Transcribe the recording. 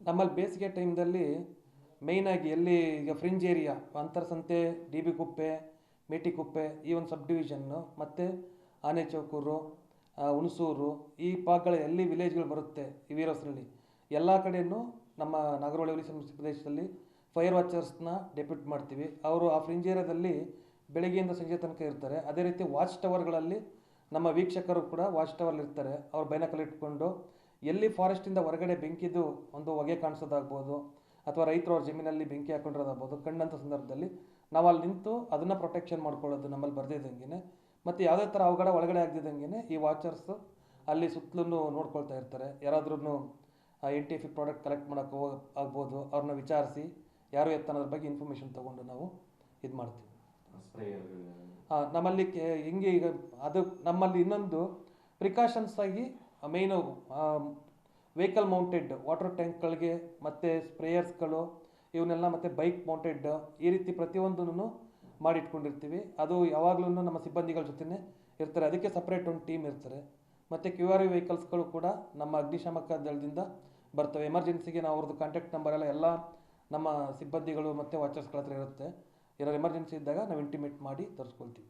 ನಮ್ಮಲ್ಲಿ ಬೇಸಿಗೆ ಟೈಮ್ದಲ್ಲಿ ಮೇಯ್ನಾಗಿ ಎಲ್ಲಿ ಈಗ ಫ್ರಿಂಜ್ ಏರಿಯಾ ಅಂತರಸಂತೆ, ಡಿ ಬಿ ಕುಪ್ಪೆ, ಮೇಟಿ ಕುಪ್ಪೆ, ಈ ಒಂದು ಸಬ್ ಡಿವಿಷನ್ನು ಮತ್ತು ಆನೆ ಚೌಕೂರು, ಹುಣಸೂರು, ಈ ಭಾಗಗಳ ಎಲ್ಲಿ ವಿಲೇಜ್ಗಳು ಬರುತ್ತೆ ಈ ವೀರವಸರಳ್ಳಿ ಎಲ್ಲ ಕಡೆಯೂ ನಮ್ಮ ನಾಗರಹೊಳೆ ಹುಲಿ ಸಂರಕ್ಷಿತ ಪ್ರದೇಶದಲ್ಲಿ ಫೈರ್ ವಾಚರ್ಸ್ನ ಡೆಪ್ಯೂಟ್ ಮಾಡ್ತೀವಿ. ಅವರು ಆ ಫ್ರಿಂಜ್ ಏರಿಯಾದಲ್ಲಿ ಬೆಳಗ್ಗೆಯಿಂದ ಸಂಜೆ ತನಕ ಇರ್ತಾರೆ. ಅದೇ ರೀತಿ ವಾಚ್ ಟವರ್ಗಳಲ್ಲಿ ನಮ್ಮ ವೀಕ್ಷಕರು ಕೂಡ ವಾಚ್ ಟವರ್ ಇರ್ತಾರೆ. ಅವ್ರು ಬೈನಾಕಲ್ ಇಟ್ಕೊಂಡು ಎಲ್ಲಿ ಫಾರೆಸ್ಟಿಂದ ಹೊರಗಡೆ ಬೆಂಕಿದು ಒಂದು ಹೊಗೆ ಕಾಣಿಸೋದಾಗ್ಬೋದು ಅಥವಾ ರೈತರು ಅವ್ರ ಜಮೀನಲ್ಲಿ ಬೆಂಕಿ ಹಾಕೊಂಡಿರೋದಾಗ್ಬೋದು, ಕಂಡಂಥ ಸಂದರ್ಭದಲ್ಲಿ ನಾವು ಅಲ್ಲಿ ನಿಂತು ಅದನ್ನು ಪ್ರೊಟೆಕ್ಷನ್ ಮಾಡ್ಕೊಳ್ಳೋದು ನಮ್ಮಲ್ಲಿ ಬರ್ದಿದ್ದಂಗೆ. ಮತ್ತು ಯಾವುದೇ ಥರ ಅವಘಡ ಒಳಗಡೆ ಆಗ್ದಿದ್ದಂಗೆ ಈ ವಾಚರ್ಸು ಅಲ್ಲಿ ಸುತ್ತಲೂ ನೋಡ್ಕೊಳ್ತಾ ಇರ್ತಾರೆ. ಯಾರಾದ್ರೂ NTF ಪ್ರಾಡಕ್ಟ್ ಕಲೆಕ್ಟ್ ಮಾಡೋಕ್ಕೆ ಆಗ್ಬೋದು, ಅವ್ರನ್ನ ವಿಚಾರಿಸಿ ಯಾರು ಅನ್ನೋದ್ರ ಬಗ್ಗೆ ಇನ್ಫಾರ್ಮೇಷನ್ ತೊಗೊಂಡು ನಾವು ಇದು ಮಾಡ್ತೀವಿ. ನಮ್ಮಲ್ಲಿ ಹೆಂಗೆ ಈಗ ಅದು ನಮ್ಮಲ್ಲಿ ಇನ್ನೊಂದು ಪ್ರಿಕಾಷನ್ಸ್ ಆಗಿ ಮೇಯ್ನು ವೆಹಿಕಲ್ ಮೌಂಟೆಡ್ ವಾಟರ್ ಟ್ಯಾಂಕ್ಗಳಿಗೆ ಮತ್ತು ಸ್ಪ್ರೇಯರ್ಸ್ಗಳು ಇವನ್ನೆಲ್ಲ ಮತ್ತು ಬೈಕ್ ಮೌಂಟೆಡ್ ಈ ರೀತಿ ಪ್ರತಿಯೊಂದನ್ನು ಮಾಡಿಟ್ಕೊಂಡಿರ್ತೀವಿ. ಅದು ಯಾವಾಗಲೂ ನಮ್ಮ ಸಿಬ್ಬಂದಿಗಳ ಜೊತೆ ಇರ್ತಾರೆ. ಅದಕ್ಕೆ ಸಪ್ರೇಟ್ ಒಂದು ಟೀಮ್ ಇರ್ತಾರೆ. ಮತ್ತು QRV ವೆಹಿಕಲ್ಸ್ಗಳು ಕೂಡ ನಮ್ಮ ಅಗ್ನಿಶಾಮಕ ದಳದಿಂದ ಬರ್ತವೆ. ಎಮರ್ಜೆನ್ಸಿಗೆ ನಾವು ಅವ್ರದ್ದು ಕಾಂಟ್ಯಾಕ್ಟ್ ನಂಬರ್ ಎಲ್ಲ ನಮ್ಮ ಸಿಬ್ಬಂದಿಗಳು ಮತ್ತು ವಾಚರ್ಸ್ಗಳ ಹತ್ರ ಇರುತ್ತೆ. ಏನಾದ್ರು ಎಮರ್ಜೆನ್ಸಿ ಇದ್ದಾಗ ನಾವು ಇಂಟಿಮೇಟ್ ಮಾಡಿ ತರಿಸ್ಕೊಳ್ತೀವಿ.